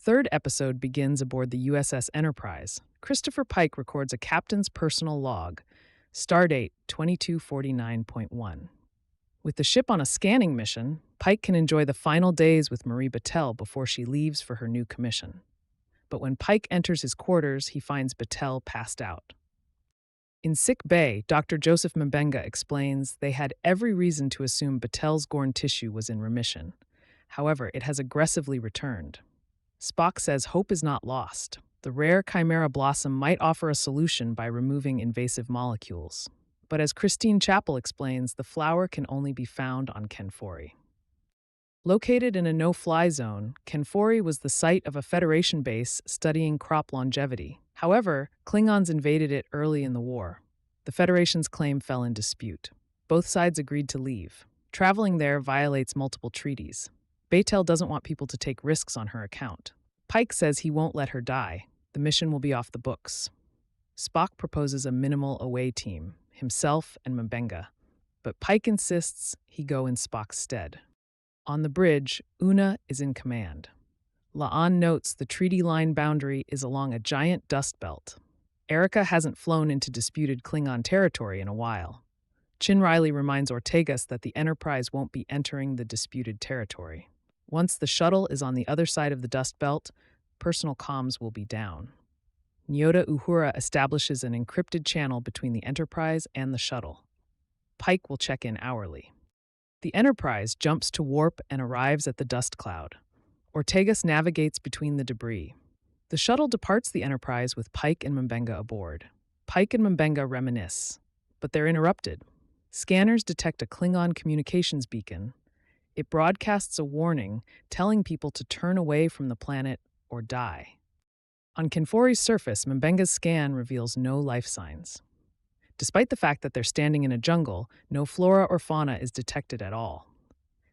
Third episode begins aboard the USS Enterprise. Christopher Pike records a captain's personal log, stardate 2249.1. With the ship on a scanning mission, Pike can enjoy the final days with Marie Battelle before she leaves for her new commission. But when Pike enters his quarters, he finds Battelle passed out. In sick bay, Dr. Joseph Mbenga explains they had every reason to assume Battelle's Gorn tissue was in remission. However, it has aggressively returned. Spock says hope is not lost. The rare chimera blossom might offer a solution by removing invasive molecules. But as Christine Chappell explains, the flower can only be found on Kenfor. Located in a no-fly zone, Kenfor was the site of a Federation base studying crop longevity. However, Klingons invaded it early in the war. The Federation's claim fell in dispute. Both sides agreed to leave. Traveling there violates multiple treaties. Battelle doesn't want people to take risks on her account. Pike says he won't let her die. The mission will be off the books. Spock proposes a minimal away team, himself and Mbenga, but Pike insists he go in Spock's stead. On the bridge, Una is in command. La'an notes the treaty line boundary is along a giant dust belt. Erica hasn't flown into disputed Klingon territory in a while. Chin Riley reminds Ortegas that the Enterprise won't be entering the disputed territory. Once the shuttle is on the other side of the dust belt, personal comms will be down. Nyota Uhura establishes an encrypted channel between the Enterprise and the shuttle. Pike will check in hourly. The Enterprise jumps to warp and arrives at the dust cloud. Ortegas navigates between the debris. The shuttle departs the Enterprise with Pike and Mbenga aboard. Pike and Mbenga reminisce, but they're interrupted. Scanners detect a Klingon communications beacon. It broadcasts a warning telling people to turn away from the planet or die. On Kenfori's surface, Mbenga's scan reveals no life signs. Despite the fact that they're standing in a jungle, no flora or fauna is detected at all.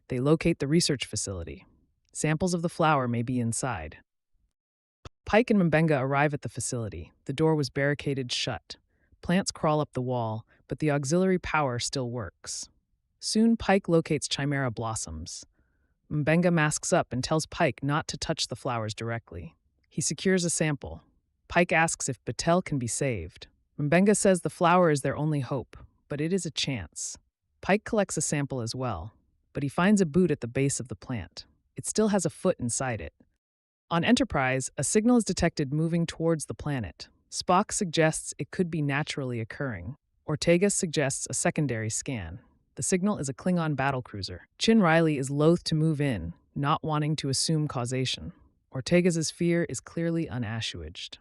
They locate the research facility. Samples of the flower may be inside. Pike and Mbenga arrive at the facility. The door was barricaded shut. Plants crawl up the wall, but the auxiliary power still works. Soon, Pike locates chimera blossoms. Mbenga masks up and tells Pike not to touch the flowers directly. He secures a sample. Pike asks if Battelle can be saved. Mbenga says the flower is their only hope, but it is a chance. Pike collects a sample as well, but he finds a boot at the base of the plant. It still has a foot inside it. On Enterprise, a signal is detected moving towards the planet. Spock suggests it could be naturally occurring. Ortegas suggests a secondary scan. The signal is a Klingon battlecruiser. Chin Riley is loath to move in, not wanting to assume causation. Ortegas' fear is clearly unassuaged.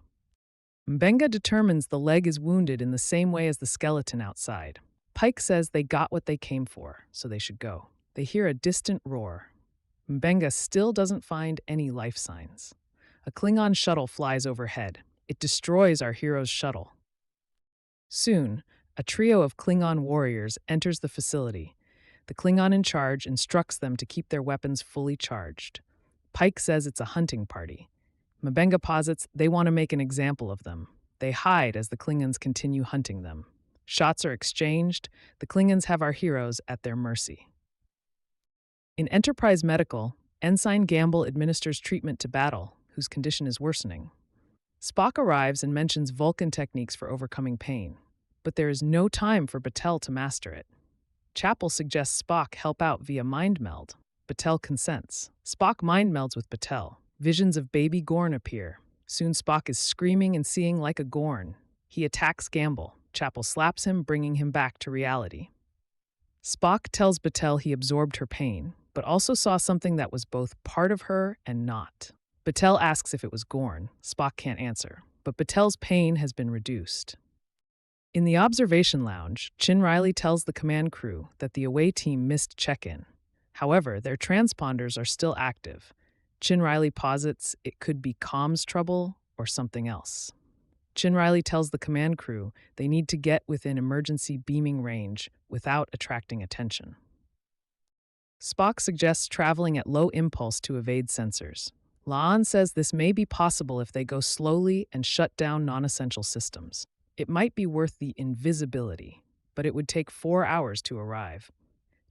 Mbenga determines the leg is wounded in the same way as the skeleton outside. Pike says they got what they came for, so they should go. They hear a distant roar. Mbenga still doesn't find any life signs. A Klingon shuttle flies overhead. It destroys our hero's shuttle. Soon, a trio of Klingon warriors enters the facility. The Klingon in charge instructs them to keep their weapons fully charged. Pike says it's a hunting party. Mbenga posits they want to make an example of them. They hide as the Klingons continue hunting them. Shots are exchanged. The Klingons have our heroes at their mercy. In Enterprise Medical, Ensign Gamble administers treatment to Battle, whose condition is worsening. Spock arrives and mentions Vulcan techniques for overcoming pain, but there is no time for Battelle to master it. Chappell suggests Spock help out via mind meld. Battelle consents. Spock mind melds with Battelle. Visions of baby Gorn appear. Soon Spock is screaming and seeing like a Gorn. He attacks Gamble. Chappell slaps him, bringing him back to reality. Spock tells Battelle he absorbed her pain, but also saw something that was both part of her and not. Battelle asks if it was Gorn. Spock can't answer, but Battelle's pain has been reduced. In the observation lounge, Chin Riley tells the command crew that the away team missed check-in. However, their transponders are still active. Chin Riley posits it could be comms trouble or something else. Chin Riley tells the command crew they need to get within emergency beaming range without attracting attention. Spock suggests traveling at low impulse to evade sensors. La'an says this may be possible if they go slowly and shut down non-essential systems. It might be worth the invisibility, but it would take 4 hours to arrive.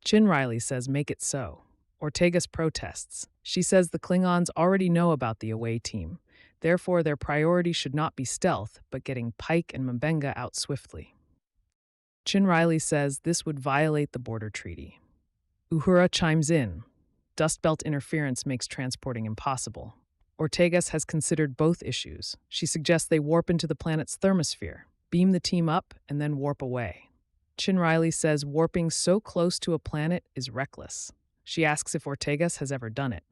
Chin Riley says make it so. Ortegas protests. She says the Klingons already know about the away team. Therefore, their priority should not be stealth, but getting Pike and M'Benga out swiftly. Chin Riley says this would violate the border treaty. Uhura chimes in. Dust belt interference makes transporting impossible. Ortegas has considered both issues. She suggests they warp into the planet's thermosphere, beam the team up, and then warp away. Chin Riley says warping so close to a planet is reckless. She asks if Ortegas has ever done it.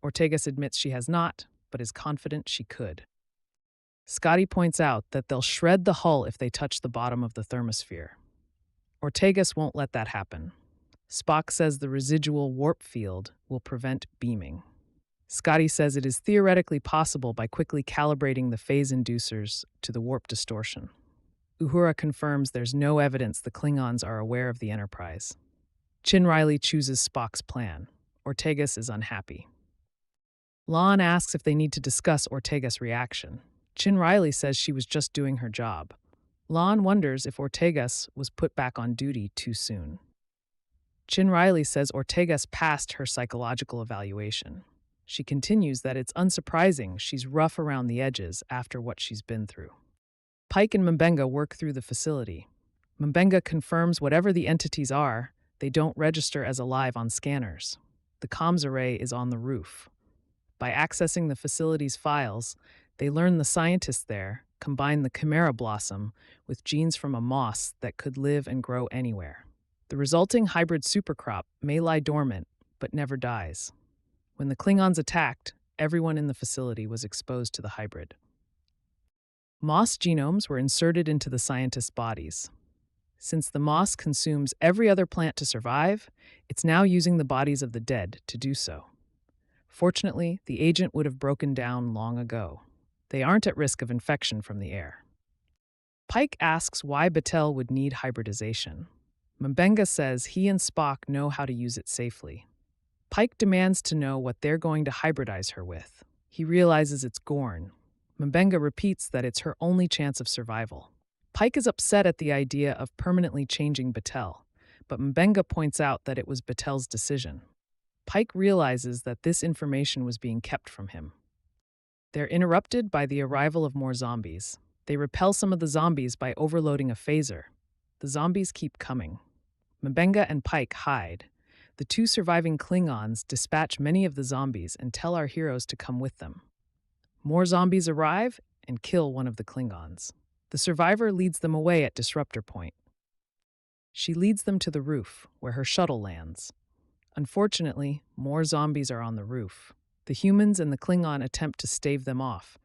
Ortegas admits she has not, but is confident she could. Scotty points out that they'll shred the hull if they touch the bottom of the thermosphere. Ortegas won't let that happen. Spock says the residual warp field will prevent beaming. Scotty says it is theoretically possible by quickly calibrating the phase inducers to the warp distortion. Uhura confirms there's no evidence the Klingons are aware of the Enterprise. Chin Riley chooses Spock's plan. Ortegas is unhappy. Lon asks if they need to discuss Ortegas' reaction. Chin Riley says she was just doing her job. Lon wonders if Ortegas was put back on duty too soon. Chin Riley says Ortegas passed her psychological evaluation. She continues that it's unsurprising she's rough around the edges after what she's been through. Pike and M'Benga work through the facility. M'Benga confirms whatever the entities are, they don't register as alive on scanners. The comms array is on the roof. By accessing the facility's files, they learn the scientists there combine the chimera blossom with genes from a moss that could live and grow anywhere. The resulting hybrid supercrop may lie dormant, but never dies. When the Klingons attacked, everyone in the facility was exposed to the hybrid. Moss genomes were inserted into the scientists' bodies. Since the moss consumes every other plant to survive, it's now using the bodies of the dead to do so. Fortunately, the agent would have broken down long ago. They aren't at risk of infection from the air. Pike asks why Batel would need hybridization. M'Benga says he and Spock know how to use it safely. Pike demands to know what they're going to hybridize her with. He realizes it's Gorn. M'Benga repeats that it's her only chance of survival. Pike is upset at the idea of permanently changing Batel, but M'Benga points out that it was Batel's decision. Pike realizes that this information was being kept from him. They're interrupted by the arrival of more zombies. They repel some of the zombies by overloading a phaser. The zombies keep coming. M'Benga and Pike hide. The two surviving Klingons dispatch many of the zombies and tell our heroes to come with them. More zombies arrive and kill one of the Klingons. The survivor leads them away at Disruptor Point. She leads them to the roof, where her shuttle lands. Unfortunately, more zombies are on the roof. The humans and the Klingon attempt to stave them off.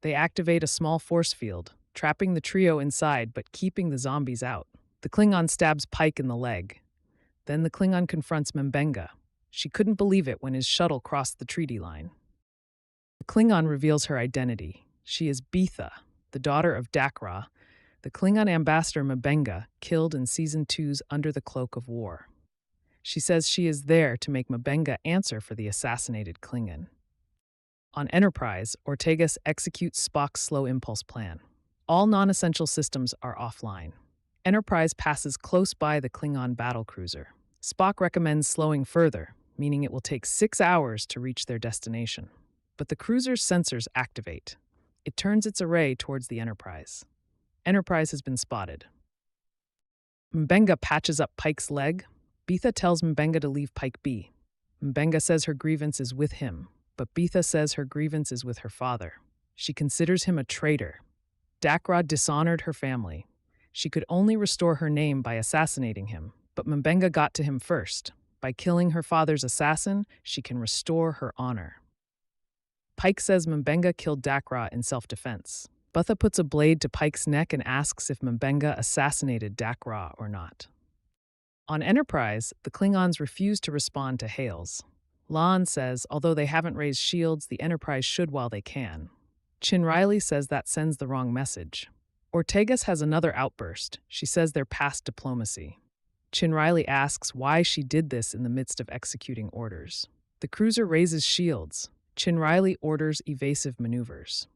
They activate a small force field, trapping the trio inside but keeping the zombies out. The Klingon stabs Pike in the leg. Then the Klingon confronts M'Benga. She couldn't believe it when his shuttle crossed the treaty line. The Klingon reveals her identity. She is Beetha, the daughter of Dakra, the Klingon ambassador M'Benga killed in Season 2's Under the Cloak of War. She says she is there to make M'Benga answer for the assassinated Klingon. On Enterprise, Ortegas executes Spock's slow impulse plan. All non-essential systems are offline. Enterprise passes close by the Klingon battlecruiser. Spock recommends slowing further, meaning it will take 6 hours to reach their destination. But the cruiser's sensors activate. It turns its array towards the Enterprise. Enterprise has been spotted. M'Benga patches up Pike's leg. Beetha tells M'Benga to leave Pike be. M'Benga says her grievance is with him, but Beetha says her grievance is with her father. She considers him a traitor. Dakra dishonored her family. She could only restore her name by assassinating him, but M'Benga got to him first. By killing her father's assassin, she can restore her honor. Pike says M'Benga killed Dakra in self-defense. Beetha puts a blade to Pike's neck and asks if M'Benga assassinated Dakra or not. On Enterprise, the Klingons refuse to respond to hails. Lon says, although they haven't raised shields, the Enterprise should while they can. Chin Riley says that sends the wrong message. Ortegas has another outburst. She says they're past diplomacy. Chin Riley asks why she did this in the midst of executing orders. The cruiser raises shields. Chin Riley orders evasive maneuvers.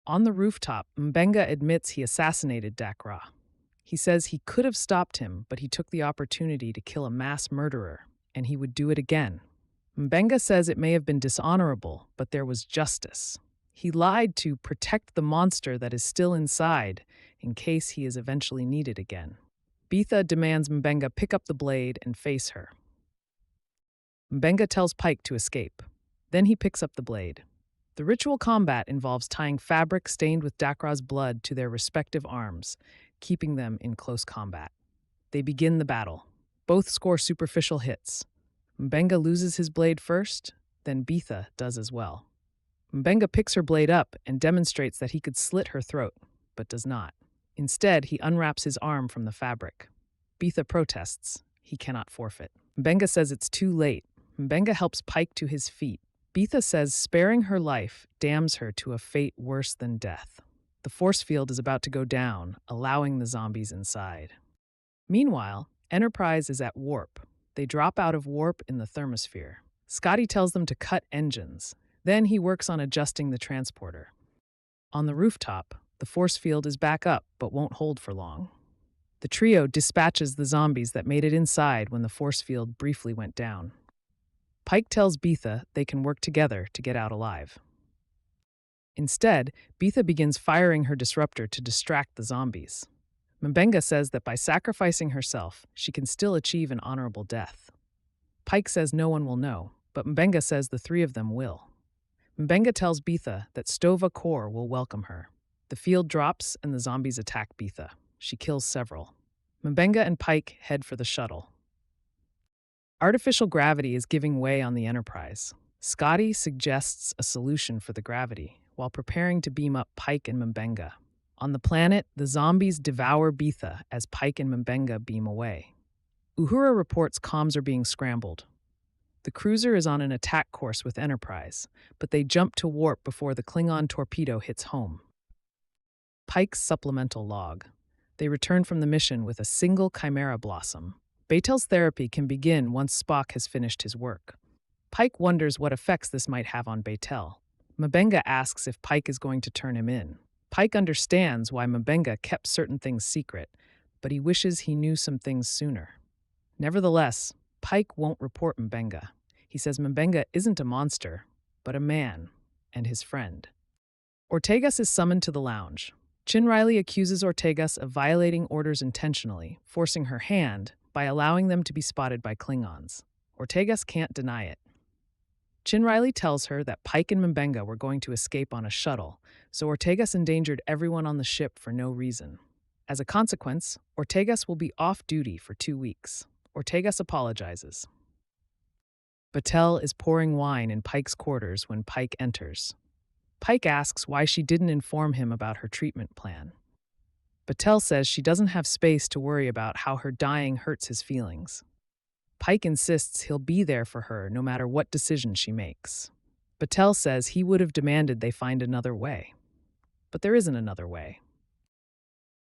On the rooftop, M'Benga admits he assassinated Dakra. He says he could have stopped him, but he took the opportunity to kill a mass murderer, and he would do it again. Mbenga says it may have been dishonorable, but there was justice. He lied to protect the monster that is still inside in case he is eventually needed again. Beetha demands Mbenga pick up the blade and face her. Mbenga tells Pike to escape. Then he picks up the blade. The ritual combat involves tying fabric stained with Dakra's blood to their respective arms, keeping them in close combat. They begin the battle. Both score superficial hits. Mbenga loses his blade first, then Beetha does as well. Mbenga picks her blade up and demonstrates that he could slit her throat, but does not. Instead, he unwraps his arm from the fabric. Beetha protests. He cannot forfeit. Mbenga says it's too late. Mbenga helps Pike to his feet. Beetha says sparing her life damns her to a fate worse than death. The force field is about to go down, allowing the zombies inside. Meanwhile, Enterprise is at warp. They drop out of warp in the thermosphere. Scotty tells them to cut engines. Then he works on adjusting the transporter. On the rooftop, the force field is back up but won't hold for long. The trio dispatches the zombies that made it inside when the force field briefly went down. Pike tells Beetha they can work together to get out alive. Instead, Beetha begins firing her disruptor to distract the zombies. Mbenga says that by sacrificing herself, she can still achieve an honorable death. Pike says no one will know, but Mbenga says the three of them will. Mbenga tells Beetha that Stova Kor will welcome her. The field drops and the zombies attack Beetha. She kills several. Mbenga and Pike head for the shuttle. Artificial gravity is giving way on the Enterprise. Scotty suggests a solution for the gravity, while preparing to beam up Pike and Mbenga. On the planet, the zombies devour Beetha as Pike and Mbenga beam away. Uhura reports comms are being scrambled. The cruiser is on an attack course with Enterprise, but they jump to warp before the Klingon torpedo hits home. Pike's supplemental log. They return from the mission with a single chimera blossom. Batel's therapy can begin once Spock has finished his work. Pike wonders what effects this might have on Batel. Mbenga asks if Pike is going to turn him in. Pike understands why Mbenga kept certain things secret, but he wishes he knew some things sooner. Nevertheless, Pike won't report Mbenga. He says Mbenga isn't a monster, but a man and his friend. Ortegas is summoned to the lounge. Chin Riley accuses Ortegas of violating orders intentionally, forcing her hand by allowing them to be spotted by Klingons. Ortegas can't deny it. Chin Riley tells her that Pike and Mbenga were going to escape on a shuttle, so Ortegas endangered everyone on the ship for no reason. As a consequence, Ortegas will be off duty for 2 weeks. Ortegas apologizes. Batel is pouring wine in Pike's quarters when Pike enters. Pike asks why she didn't inform him about her treatment plan. Batel says she doesn't have space to worry about how her dying hurts his feelings. Pike insists he'll be there for her no matter what decision she makes. Batel says he would have demanded they find another way. But there isn't another way.